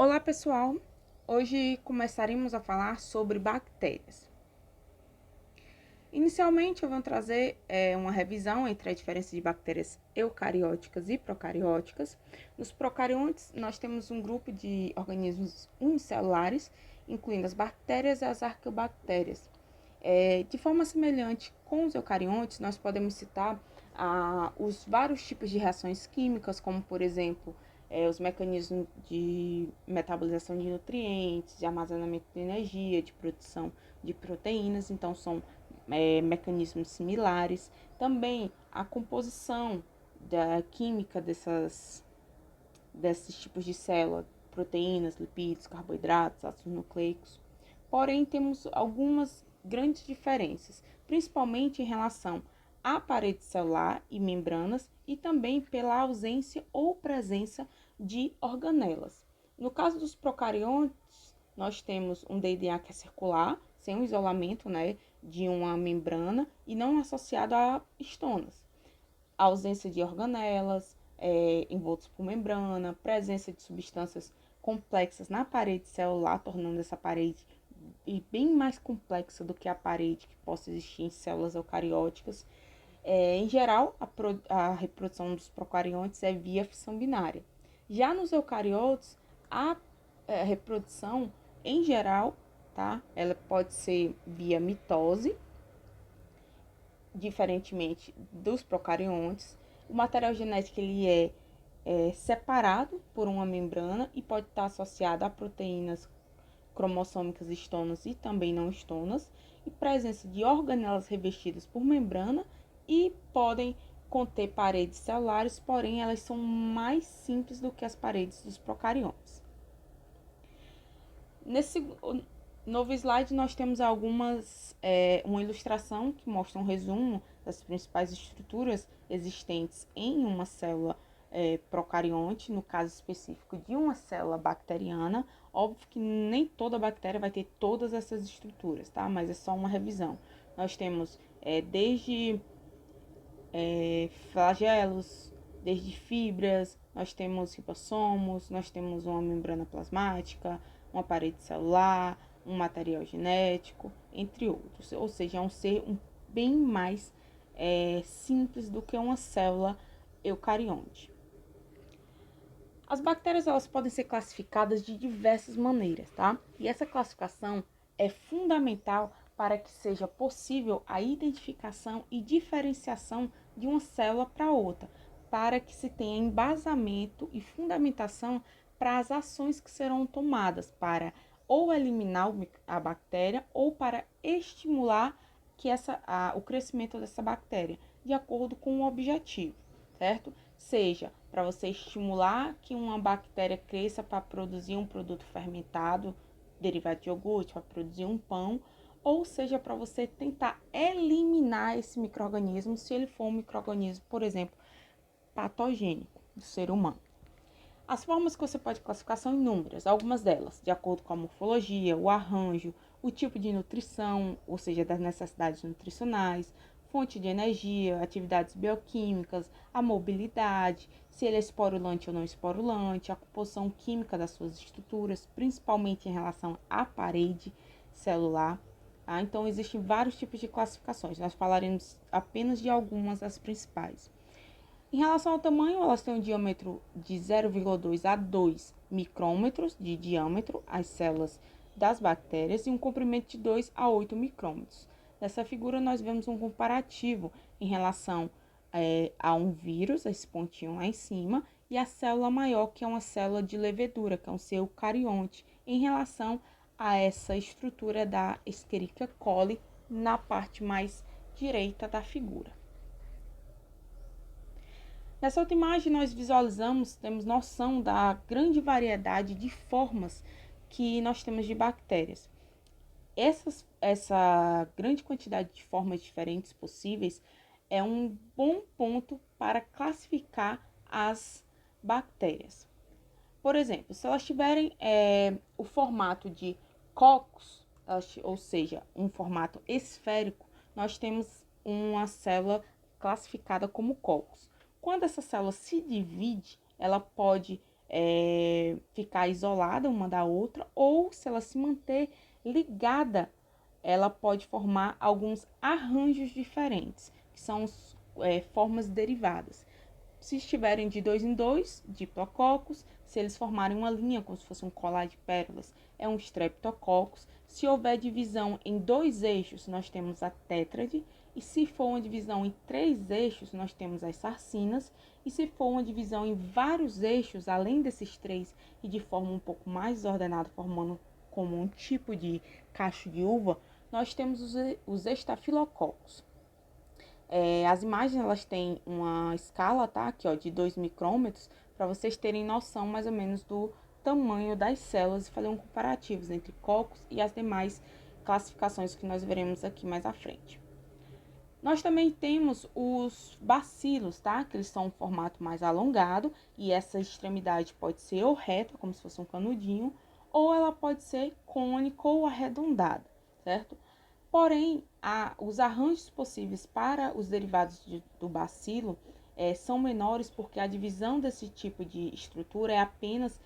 Olá pessoal, hoje começaremos a falar sobre bactérias. Inicialmente eu vou trazer uma revisão entre a diferença de bactérias eucarióticas e procarióticas. Nos procariontes nós temos um grupo de organismos unicelulares, incluindo as bactérias e as arqueobactérias. De forma semelhante com os eucariontes, nós podemos citar os vários tipos de reações químicas, como por exemplo, os mecanismos de metabolização de nutrientes, de armazenamento de energia, de produção de proteínas, então são mecanismos similares. Também a composição da química desses tipos de célula, proteínas, lipídios, carboidratos, ácidos nucleicos. Porém, temos algumas grandes diferenças, principalmente em relação à parede celular e membranas e também pela ausência ou presença de organelas. No caso dos procariontes, nós temos um DNA que é circular, sem o isolamento, de uma membrana e não associado a estonas. A ausência de organelas envoltos por membrana, presença de substâncias complexas na parede celular, tornando essa parede bem mais complexa do que a parede que possa existir em células eucarióticas. Em geral, a reprodução dos procariontes é via fissão binária. Já nos eucariotos, a reprodução, em geral, ela pode ser via mitose, diferentemente dos procariontes. O material genético ele é separado por uma membrana e pode estar associado a proteínas cromossômicas estonas e também não estonas, e presença de organelas revestidas por membrana e podem conter paredes celulares, porém elas são mais simples do que as paredes dos procariontes. Nesse novo slide nós temos uma ilustração que mostra um resumo das principais estruturas existentes em uma célula procarionte, no caso específico de uma célula bacteriana. Óbvio que nem toda bactéria vai ter todas essas estruturas, tá? Mas é só uma revisão. Nós temos desde flagelos, desde fibras, nós temos ribossomos, nós temos uma membrana plasmática, uma parede celular, um material genético, entre outros. Ou seja, é um ser bem mais simples do que uma célula eucarionte. As bactérias elas podem ser classificadas de diversas maneiras, tá? E essa classificação é fundamental para que seja possível a identificação e diferenciação de uma célula para outra, para que se tenha embasamento e fundamentação para as ações que serão tomadas para ou eliminar a bactéria ou para estimular o crescimento dessa bactéria, de acordo com o objetivo, certo? Seja para você estimular que uma bactéria cresça para produzir um produto fermentado, derivado de iogurte, para produzir um pão, ou seja, para você tentar eliminar esse micro-organismo, se ele for um micro-organismo, por exemplo, patogênico do ser humano. As formas que você pode classificar são inúmeras, algumas delas, de acordo com a morfologia, o arranjo, o tipo de nutrição, ou seja, das necessidades nutricionais, fonte de energia, atividades bioquímicas, a mobilidade, se ele é esporulante ou não esporulante, a composição química das suas estruturas, principalmente em relação à parede celular. Então, existem vários tipos de classificações, nós falaremos apenas de algumas das principais. Em relação ao tamanho, elas têm um diâmetro de 0,2 a 2 micrômetros de diâmetro, as células das bactérias, e um comprimento de 2 a 8 micrômetros. Nessa figura, nós vemos um comparativo em relação a um vírus, esse pontinho lá em cima, e a célula maior, que é uma célula de levedura, que é um ser eucarionte, em relação a essa estrutura da Escherichia coli na parte mais direita da figura. Nessa outra imagem, nós temos noção da grande variedade de formas que nós temos de bactérias. Essa grande quantidade de formas diferentes possíveis é um bom ponto para classificar as bactérias. Por exemplo, se elas tiverem o formato de cocos, ou seja, um formato esférico, nós temos uma célula classificada como cocos. Quando essa célula se divide, ela pode ficar isolada uma da outra, ou se ela se manter ligada, ela pode formar alguns arranjos diferentes, que são formas derivadas. Se estiverem de 2 em 2, diplococos. Se eles formarem uma linha, como se fosse um colar de pérolas, é um streptococcus. Se houver divisão em 2 eixos, nós temos a tétrade. E se for uma divisão em 3 eixos, nós temos as sarcinas. E se for uma divisão em vários eixos, além desses 3, e de forma um pouco mais desordenada, formando como um tipo de cacho de uva, nós temos os estafilococos. As imagens, elas têm uma escala, tá? Aqui, ó, de 2 micrômetros, para vocês terem noção mais ou menos do tamanho das células e fazer um comparativo entre cocos e as demais classificações que nós veremos aqui mais à frente. Nós também temos os bacilos, tá? Que eles são um formato mais alongado e essa extremidade pode ser ou reta, como se fosse um canudinho, ou ela pode ser cônica ou arredondada, certo? Porém, os arranjos possíveis para os derivados do bacilo são menores porque a divisão desse tipo de estrutura é apenas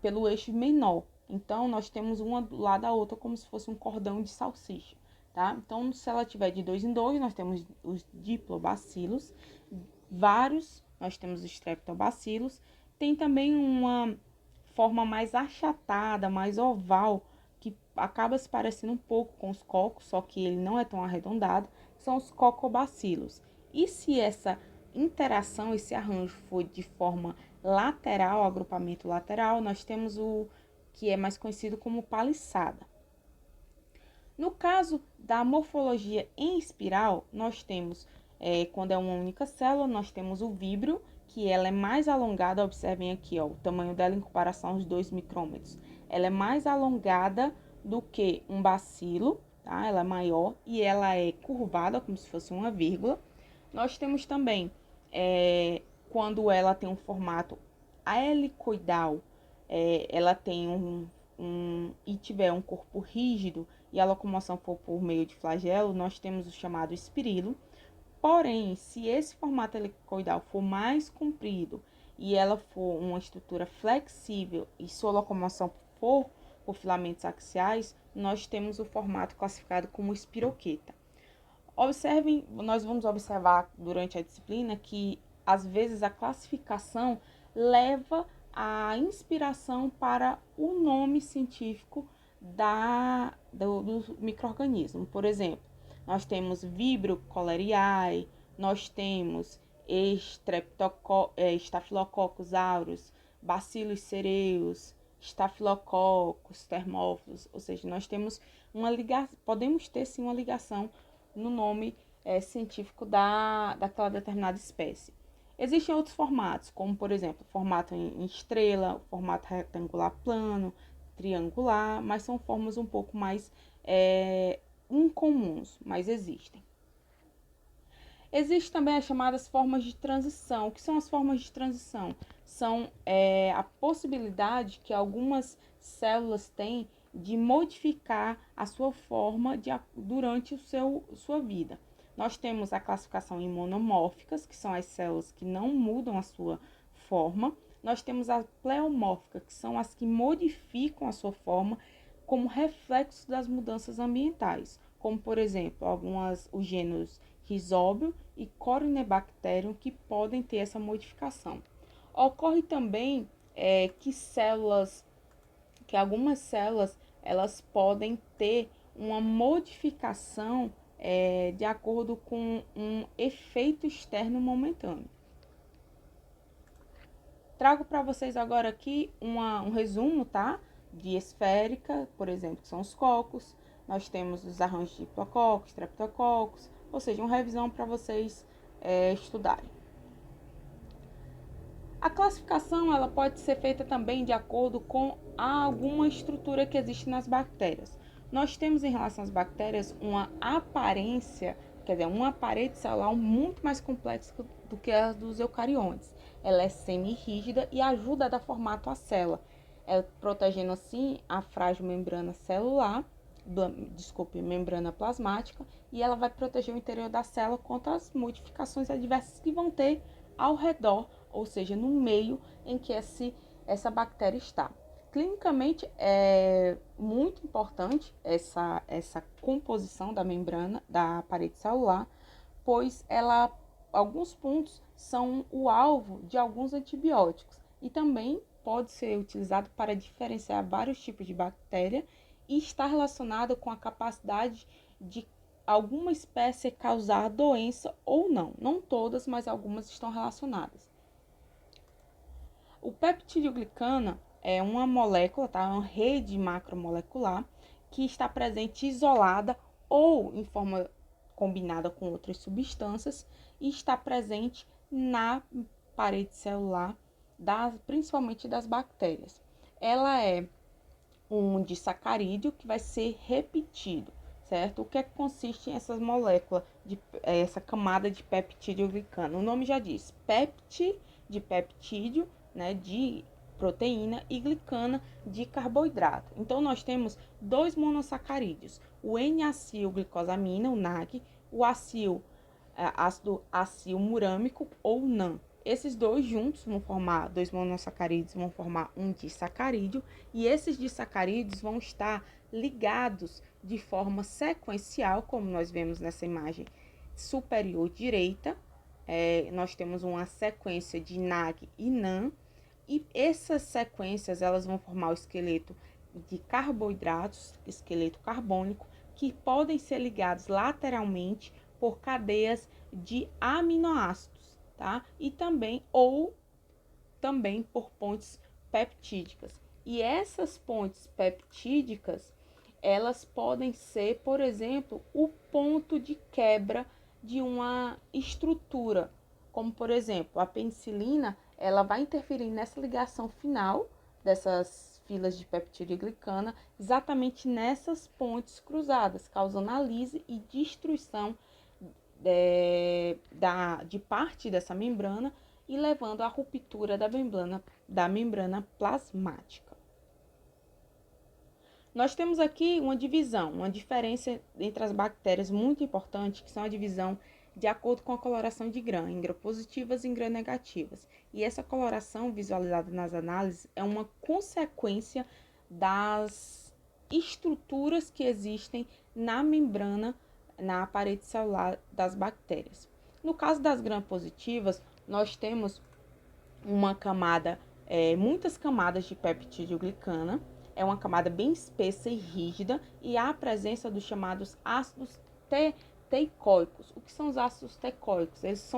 pelo eixo menor. Então, nós temos uma do lado da outra como se fosse um cordão de salsicha, tá? Então, se ela tiver de 2 em 2, nós temos os diplobacilos, vários, nós temos os streptobacilos. Tem também uma forma mais achatada, mais oval, que acaba se parecendo um pouco com os cocos, só que ele não é tão arredondado, são os cocobacilos. E se essa interação, esse arranjo for de forma lateral, agrupamento lateral, nós temos o que é mais conhecido como paliçada. No caso da morfologia em espiral, nós temos, quando é uma única célula, nós temos o víbrio, que ela é mais alongada, observem aqui, ó, o tamanho dela em comparação aos 2 micrômetros. Ela é mais alongada do que um bacilo, tá? Ela é maior e ela é curvada, como se fosse uma vírgula. Nós temos também, quando ela tem um formato helicoidal, ela tem e tiver um corpo rígido e a locomoção for por meio de flagelo, nós temos o chamado espirilo. Porém, se esse formato helicoidal for mais comprido e ela for uma estrutura flexível e sua locomoção for por filamentos axiais, nós temos o formato classificado como espiroqueta. Observem, nós vamos observar durante a disciplina que às vezes a classificação leva a inspiração para o nome científico do micro-organismo. Por exemplo, nós temos Vibrio choleriae, nós temos Staphylococcus aureus, Bacillus cereus, Staphylococcus thermophilus, ou seja, nós temos uma ligação, podemos ter sim uma ligação no nome científico daquela determinada espécie. Existem outros formatos, como por exemplo, formato em estrela, formato retangular plano, triangular, mas são formas um pouco mais incomuns, mas existem. Existem também as chamadas formas de transição. O que são as formas de transição? São a possibilidade que algumas células têm de modificar a sua forma durante sua vida. Nós temos a classificação em monomórficas, que são as células que não mudam a sua forma. Nós temos as pleomórficas, que são as que modificam a sua forma como reflexo das mudanças ambientais, como por exemplo, os gêneros Rhizóbio e Corynebacterium, que podem ter essa modificação. Ocorre também que algumas células elas podem ter uma modificação de acordo com um efeito externo momentâneo. Trago para vocês agora aqui um resumo, tá? De esférica, por exemplo, que são os cocos. Nós temos os arranjos de diplococos, streptococos, ou seja, uma revisão para vocês estudarem. A classificação ela pode ser feita também de acordo com alguma estrutura que existe nas bactérias. Nós temos em relação às bactérias uma aparência, quer dizer, uma parede celular muito mais complexa do que a dos eucariontes. Ela é semi-rígida e ajuda a dar formato à célula, protegendo assim a frágil membrana celular, membrana plasmática, e ela vai proteger o interior da célula contra as modificações adversas que vão ter ao redor ou seja, no meio em que essa bactéria está. Clinicamente é muito importante essa composição da membrana, da parede celular, pois alguns pontos são o alvo de alguns antibióticos e também pode ser utilizado para diferenciar vários tipos de bactéria e está relacionado com a capacidade de alguma espécie causar doença ou não. Não todas, mas algumas estão relacionadas. O peptidoglicana é uma molécula, tá? Uma rede macromolecular que está presente isolada ou em forma combinada com outras substâncias e está presente na parede celular, principalmente das bactérias. Ela é um disacarídeo que vai ser repetido, certo? O que é que consiste em essas moléculas, essa camada de peptidoglicano? O nome já diz, de peptídeo, né, de proteína, e glicana de carboidrato. Então, nós temos dois monossacarídeos, o N-acilglicosamina, o NAG, o ácido acilmurâmico, ou NAM. Esses dois juntos vão formar, dois monossacarídeos vão formar um disacarídeo, e esses disacarídeos vão estar ligados de forma sequencial, como nós vemos nessa imagem superior direita. Nós temos uma sequência de NAG e NAM, e essas sequências elas vão formar o esqueleto de carboidratos, esqueleto carbônico, que podem ser ligados lateralmente por cadeias de aminoácidos, tá? E também por pontes peptídicas. E essas pontes peptídicas, elas podem ser, por exemplo, o ponto de quebra de uma estrutura, como por exemplo, a penicilina, ela vai interferir nessa ligação final dessas filas de peptidoglicana, exatamente nessas pontes cruzadas, causando a lise e destruição de parte dessa membrana e levando à ruptura da membrana plasmática. Nós temos aqui uma diferença entre as bactérias muito importante, que são a divisão de acordo com a coloração de Gram, em gram-positivas e em gram-negativas. E essa coloração visualizada nas análises é uma consequência das estruturas que existem na membrana, na parede celular das bactérias. No caso das gram-positivas, nós temos uma camada, muitas camadas de peptidoglicana, é uma camada bem espessa e rígida, e há a presença dos chamados ácidos teicoicos. O que são os ácidos teicoicos? Eles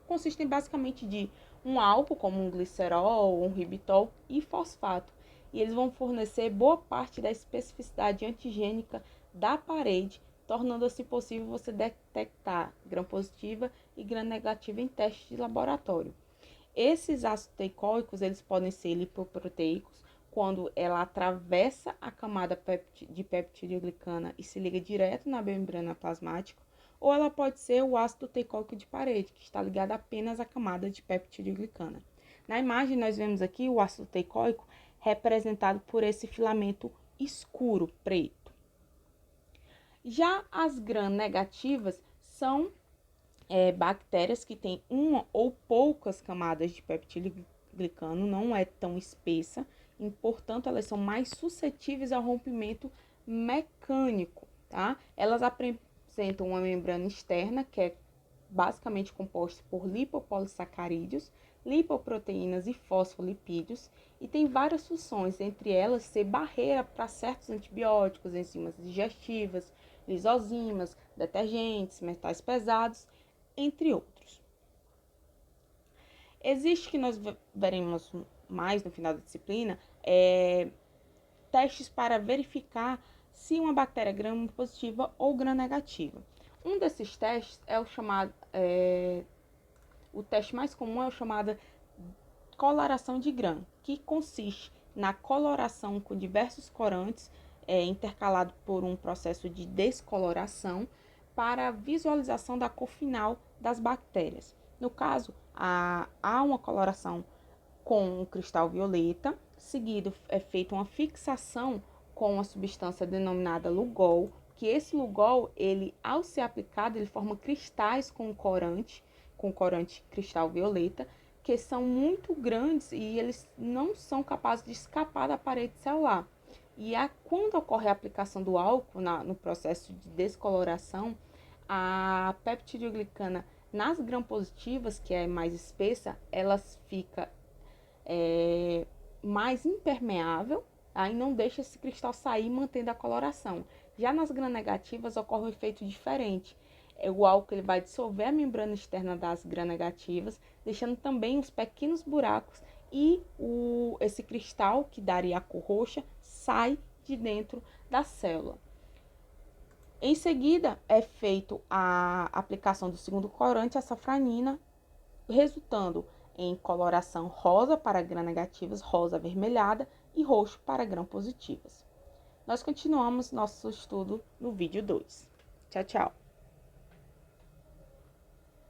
consistem basicamente de um álcool, como um glicerol, um ribitol e fosfato. E eles vão fornecer boa parte da especificidade antigênica da parede, tornando assim possível você detectar gram-positiva e gram-negativa em testes de laboratório. Esses ácidos teicoicos, eles podem ser lipoproteicos, quando ela atravessa a camada de peptidoglicana e se liga direto na membrana plasmática, ou ela pode ser o ácido teicoico de parede, que está ligado apenas à camada de peptidoglicana. Na imagem, nós vemos aqui o ácido teicoico representado por esse filamento escuro, preto. Já as gram-negativas são bactérias que têm uma ou poucas camadas de peptidoglicano, não é tão espessa, e, portanto, elas são mais suscetíveis ao rompimento mecânico, tá? Elas apresentam uma membrana externa, que é basicamente composta por lipopolissacarídeos, lipoproteínas e fosfolipídios, e tem várias funções, entre elas ser barreira para certos antibióticos, enzimas digestivas, lisozimas, detergentes, metais pesados, entre outros. Existe, que nós veremos mais no final da disciplina, testes para verificar se uma bactéria é gram-positiva ou gram-negativa. Um desses testes é o teste mais comum é o chamado coloração de Gram, que consiste na coloração com diversos corantes, intercalado por um processo de descoloração, para a visualização da cor final das bactérias. No caso, há uma coloração com um cristal violeta, seguido é feita uma fixação com uma substância denominada Lugol, que esse Lugol, ele, ao ser aplicado, ele forma cristais com o corante, com corante cristal violeta, que são muito grandes e eles não são capazes de escapar da parede celular. E quando ocorre a aplicação do álcool no processo de descoloração, a peptidoglicana nas gram-positivas, que é mais espessa, elas fica mais impermeável, aí não deixa esse cristal sair mantendo a coloração. Já nas gram-negativas ocorre um efeito diferente. O álcool ele vai dissolver a membrana externa das gram-negativas, deixando também os pequenos buracos e esse cristal, que daria a cor roxa, sai de dentro da célula. Em seguida, é feito a aplicação do segundo corante, a safranina, resultando em coloração rosa para gram-negativas, rosa avermelhada e roxo para gram-positivas. Nós continuamos nosso estudo no vídeo 2. Tchau, tchau!